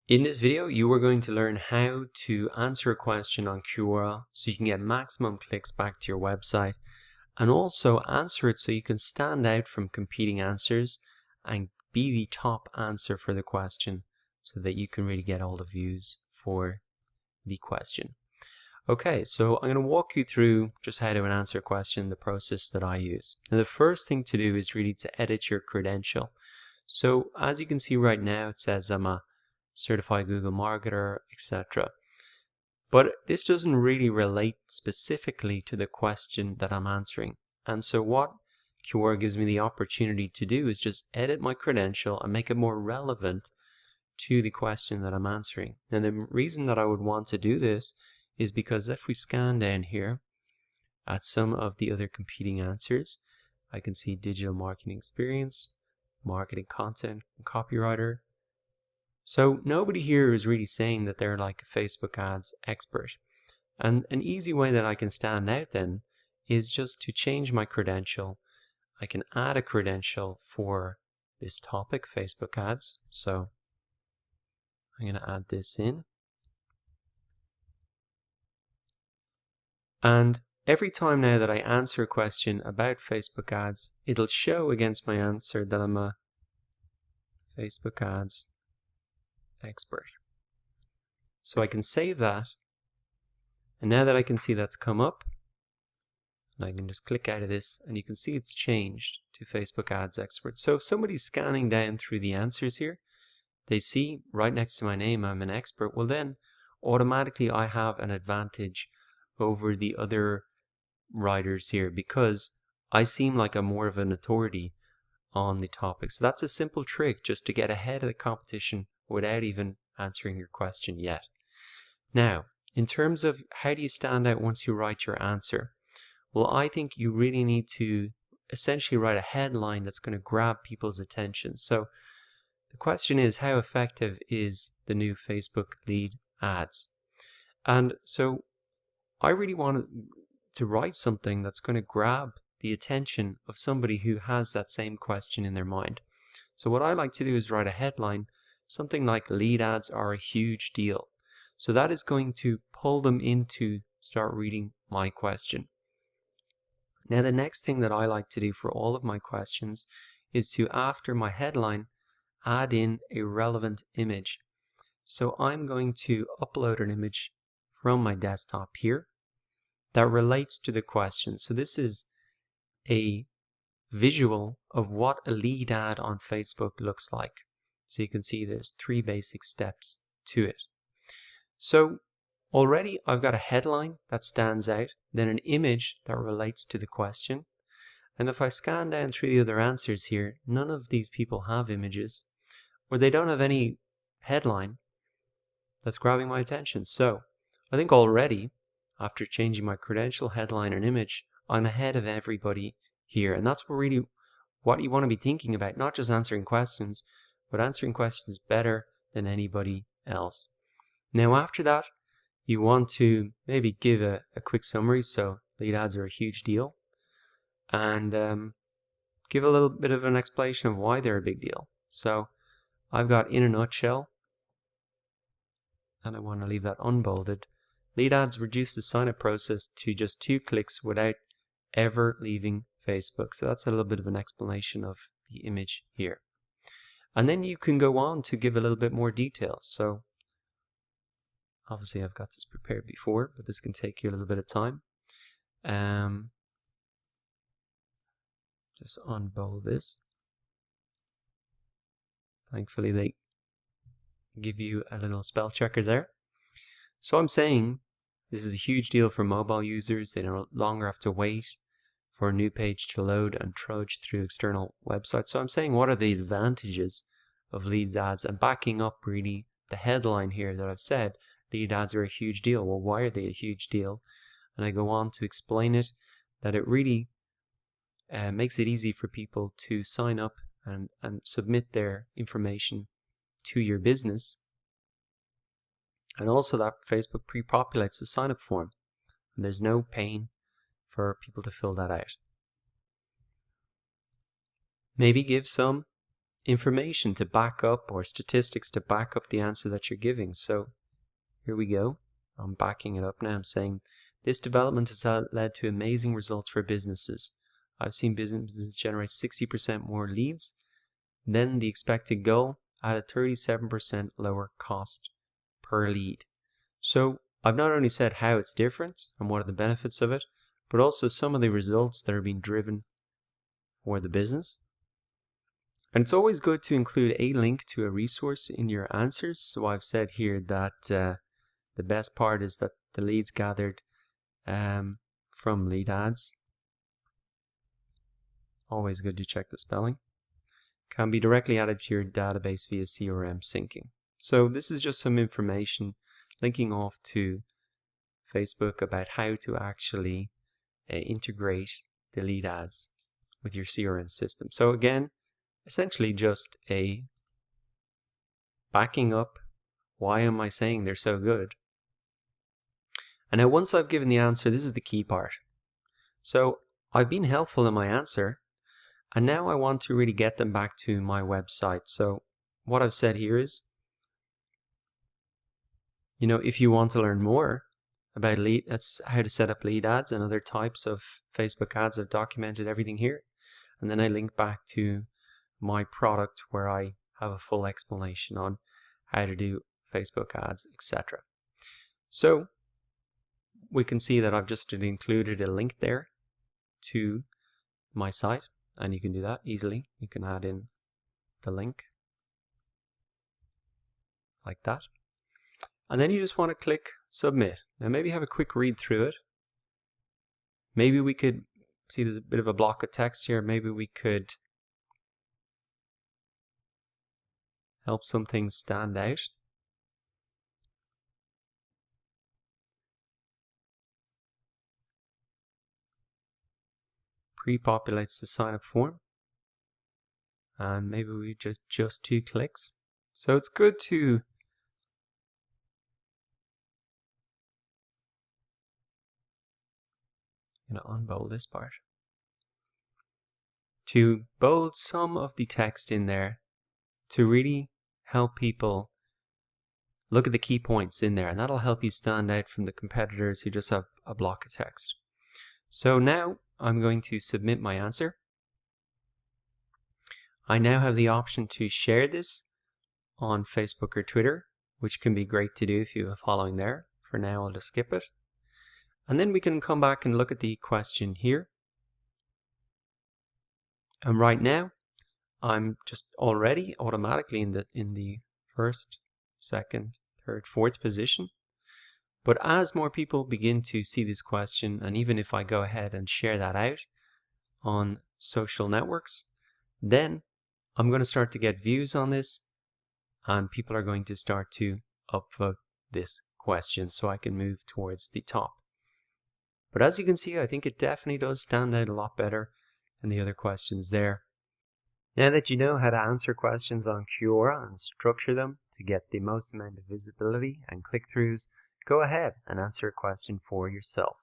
In this video, you are going to learn how to answer a question on Quora so you can get maximum clicks back to your website, and also answer it so you can stand out from competing answers and be the top answer for the question so that you can really get all the views for the question. Okay, so I'm going to walk you through just how to answer a question, the process that I use. Now, the first thing to do is really to edit your credential. So as you can see right now, it says I'm a certified Google marketer, etc. But this doesn't really relate specifically to the question that I'm answering. And so what Quora gives me the opportunity to do is just edit my credential and make it more relevant to the question that I'm answering. And the reason that I would want to do this is because if we scan down here at some of the other competing answers, I can see digital marketing experience, marketing content, and copywriter. So nobody here is really saying that they're like a Facebook ads expert. And an easy way that I can stand out then is just to change my credential. I can add a credential for this topic, Facebook ads. So I'm going to add this in. And every time now that I answer a question about Facebook ads, it'll show against my answer that I'm a Facebook ads expert. So I can save that, and now that I can see that's come up, I can just click out of this and you can see it's changed to Facebook ads expert. So if somebody's scanning down through the answers here, they see right next to my name I'm an expert, well then automatically I have an advantage over the other writers here because I seem like I'm more of an authority on the topic. So that's a simple trick just to get ahead of the competition without even answering your question yet. Now, in terms of how do you stand out once you write your answer? Well, I think you really need to essentially write a headline that's going to grab people's attention. So the question is, how effective is the new Facebook lead ads? And so I really wanted to write something that's going to grab the attention of somebody who has that same question in their mind. So what I like to do is write a headline, something like lead ads are a huge deal. So that is going to pull them into start reading my question. Now the next thing that I like to do for all of my questions is to, after my headline, add in a relevant image. So I'm going to upload an image from my desktop here that relates to the question. So this is a visual of what a lead ad on Facebook looks like. So you can see there's 3 basic steps to it. So already I've got a headline that stands out, then an image that relates to the question. And if I scan down through the other answers here, none of these people have images, or they don't have any headline that's grabbing my attention. So I think already, after changing my credential, headline, and image, I'm ahead of everybody here. And that's really what you want to be thinking about, not just answering questions, but answering questions better than anybody else. Now after that, you want to maybe give a quick summary. So lead ads are a huge deal, and give a little bit of an explanation of why they're a big deal. So I've got in a nutshell, and I want to leave that unbolded. Lead ads reduce the sign-up process to just 2 clicks without ever leaving Facebook. So that's a little bit of an explanation of the image here. And then you can go on to give a little bit more detail. So obviously I've got this prepared before, but this can take you a little bit of time. Just unbold this. Thankfully they give you a little spell checker there. So I'm saying this is a huge deal for mobile users. They no longer have to wait for a new page to load and trudge through external websites. So I'm saying, what are the advantages of lead ads, and backing up really the headline here that I've said, lead ads are a huge deal. Well, why are they a huge deal? And I go on to explain it, that it really makes it easy for people to sign up and submit their information to your business. And also that Facebook pre-populates the sign-up form, and there's no pain for people to fill that out. Maybe give some information to back up, or statistics to back up the answer that you're giving. So here we go. I'm backing it up now. I'm saying this development has led to amazing results for businesses. I've seen businesses generate 60% more leads than the expected goal at a 37% lower cost per lead. So I've not only said how it's different and what are the benefits of it, but also some of the results that are being driven for the business. And it's always good to include a link to a resource in your answers. So I've said here that the best part is that the leads gathered from lead ads, always good to check the spelling, can be directly added to your database via CRM syncing. So this is just some information linking off to Facebook about how to actually integrate the lead ads with your CRM system. So again, essentially just a backing up why am I saying they're so good. And now once I've given the answer, this is the key part. So I've been helpful in my answer, and now I want to really get them back to my website. So what I've said here is, if you want to learn more about that's how to set up lead ads and other types of Facebook ads, I've documented everything here. And then I link back to my product where I have a full explanation on how to do Facebook ads, etc. So we can see that I've just included a link there to my site, and you can do that easily. You can add in the link like that. And then you just want to click submit. Now maybe have a quick read through it. Maybe we could see there's a bit of a block of text here. Maybe we could help some things stand out. Pre-populates the sign up form. And maybe we just 2 clicks. So it's good to unbold this part. To bold some of the text in there to really help people look at the key points in there, and that'll help you stand out from the competitors who just have a block of text. So now I'm going to submit my answer. I now have the option to share this on Facebook or Twitter, which can be great to do if you have a following there. For now, I'll just skip it. And then we can come back and look at the question here. And right now, I'm just already automatically in the first, second, third, fourth position. But as more people begin to see this question, and even if I go ahead and share that out on social networks, then I'm going to start to get views on this, and people are going to start to upvote this question so I can move towards the top. But as you can see, I think it definitely does stand out a lot better than the other questions there. Now that you know how to answer questions on Quora and structure them to get the most amount of visibility and click-throughs, go ahead and answer a question for yourself.